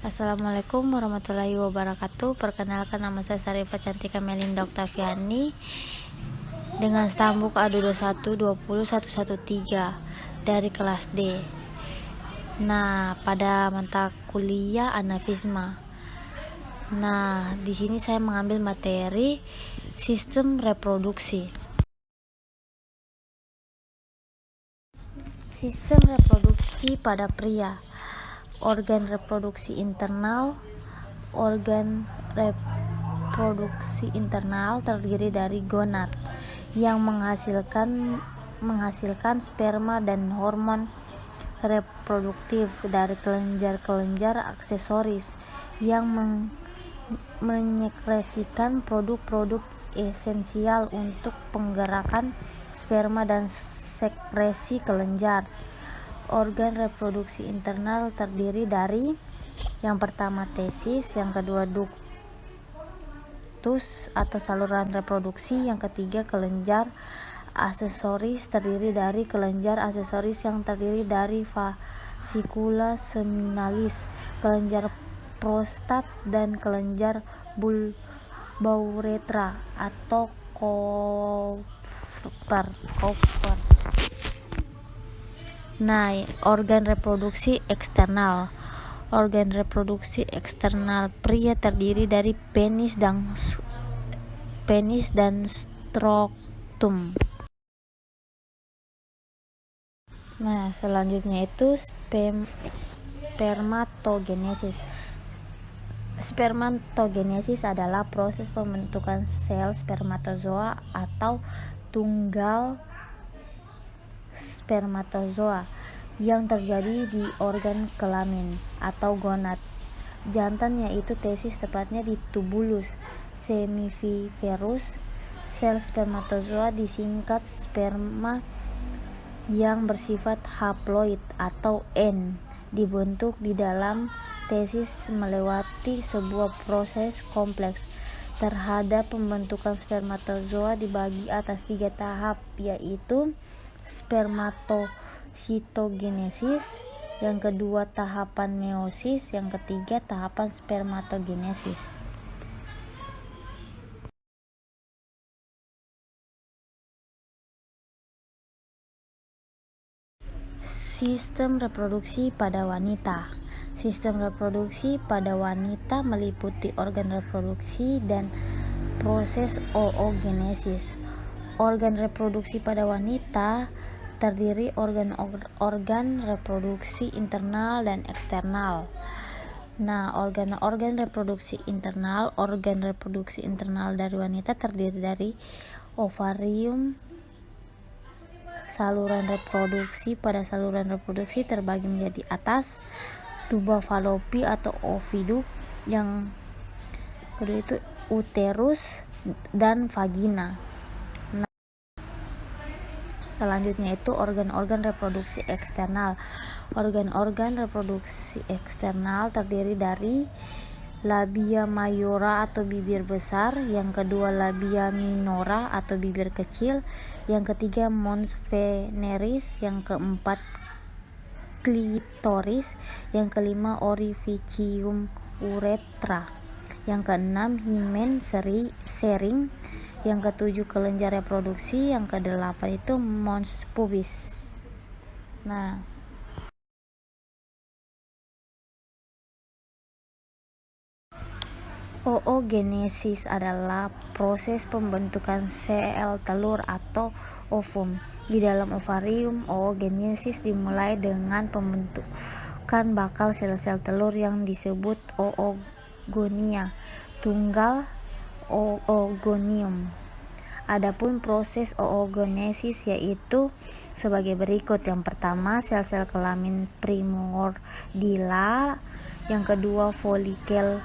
Assalamualaikum warahmatullahi wabarakatuh. Perkenalkan, nama saya Sarifah Cantika Melinda Oktaviani dengan stambuk A2120113 dari kelas D. Nah, pada mata kuliah anafisma. Nah, di sini saya mengambil materi sistem reproduksi. Sistem reproduksi pada pria. Organ reproduksi internal. Organ reproduksi internal terdiri dari gonad yang menghasilkan sperma dan hormon reproduktif, dari kelenjar-kelenjar aksesoris yang menyekresikan produk-produk esensial untuk penggerakan sperma dan sekresi kelenjar. Organ reproduksi internal terdiri dari yang pertama tesis, yang kedua ductus atau saluran reproduksi, yang ketiga kelenjar aksesoris terdiri dari kelenjar aksesoris yang terdiri dari vasikula seminalis, kelenjar prostat, dan kelenjar bulbauretra atau Cowper. Nah, organ reproduksi eksternal. Organ reproduksi eksternal pria terdiri dari penis dan skrotum. Nah, selanjutnya itu spermatogenesis. Spermatogenesis adalah proses pembentukan sel spermatozoa atau tunggal spermatozoa yang terjadi di organ kelamin atau gonad jantan, yaitu tesis, tepatnya di tubulus semiviverus. Sel spermatozoa disingkat sperma yang bersifat haploid atau N, dibentuk di dalam tesis melewati sebuah proses kompleks. Terhadap pembentukan spermatozoa dibagi atas 3 tahap, yaitu spermatositogenesis, yang kedua tahapan meiosis, yang ketiga tahapan spermatogenesis. Sistem reproduksi pada wanita. Sistem reproduksi pada wanita meliputi organ reproduksi dan proses oogenesis. Organ reproduksi pada wanita terdiri organ reproduksi internal dan eksternal. Nah, organ reproduksi internal dari wanita terdiri dari ovarium. Saluran reproduksi. Pada saluran reproduksi terbagi menjadi atas tuba falopi atau oviduk, yang kedua itu uterus dan vagina. Selanjutnya itu organ-organ reproduksi eksternal. Organ-organ reproduksi eksternal terdiri dari labia mayora atau bibir besar, yang kedua labia minora atau bibir kecil, yang ketiga mons veneris, yang keempat klitoris, yang kelima orificium uretra, yang keenam himen sering, yang ketujuh kelenjar reproduksi, yang kedelapan itu mons pubis. Nah, oogenesis adalah proses pembentukan sel telur atau ovum. Di dalam ovarium, oogenesis dimulai dengan pembentukan bakal sel-sel telur yang disebut oogonia, tunggal oogonium. Adapun proses oogenesis yaitu sebagai berikut. Yang pertama, sel-sel kelamin primordial, yang kedua folikel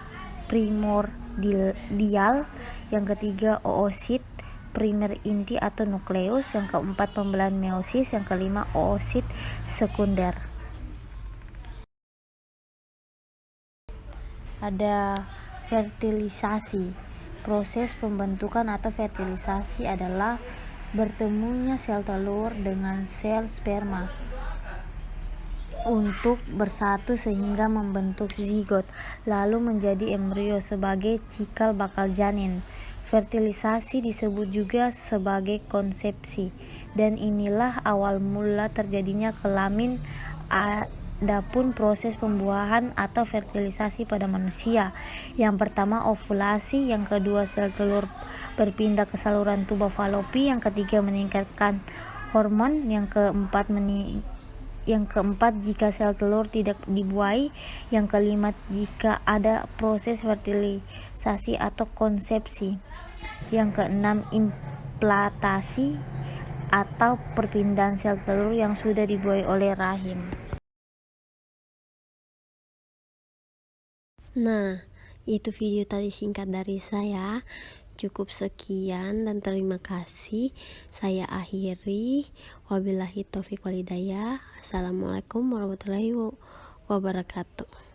primordial, yang ketiga oosit primer inti atau nukleus, yang keempat pembelahan meiosis, yang kelima oosit sekunder. Ada fertilisasi. Proses pembentukan atau fertilisasi adalah bertemunya sel telur dengan sel sperma untuk bersatu sehingga membentuk zigot, lalu menjadi embrio sebagai cikal bakal janin. Fertilisasi disebut juga sebagai konsepsi, dan inilah awal mula terjadinya kelamin. Adapun proses pembuahan atau fertilisasi pada manusia, yang pertama ovulasi, yang kedua sel telur berpindah ke saluran tuba falopi, yang ketiga meningkatkan hormon, yang keempat jika sel telur tidak dibuai, yang kelima jika ada proses fertilisasi atau konsepsi, yang keenam implantasi atau perpindahan sel telur yang sudah dibuai oleh rahim. Nah, itu video tadi singkat dari saya. Cukup sekian dan terima kasih. Saya akhiri. Wabillahi taufiq walhidayah. Assalamualaikum warahmatullahi wabarakatuh.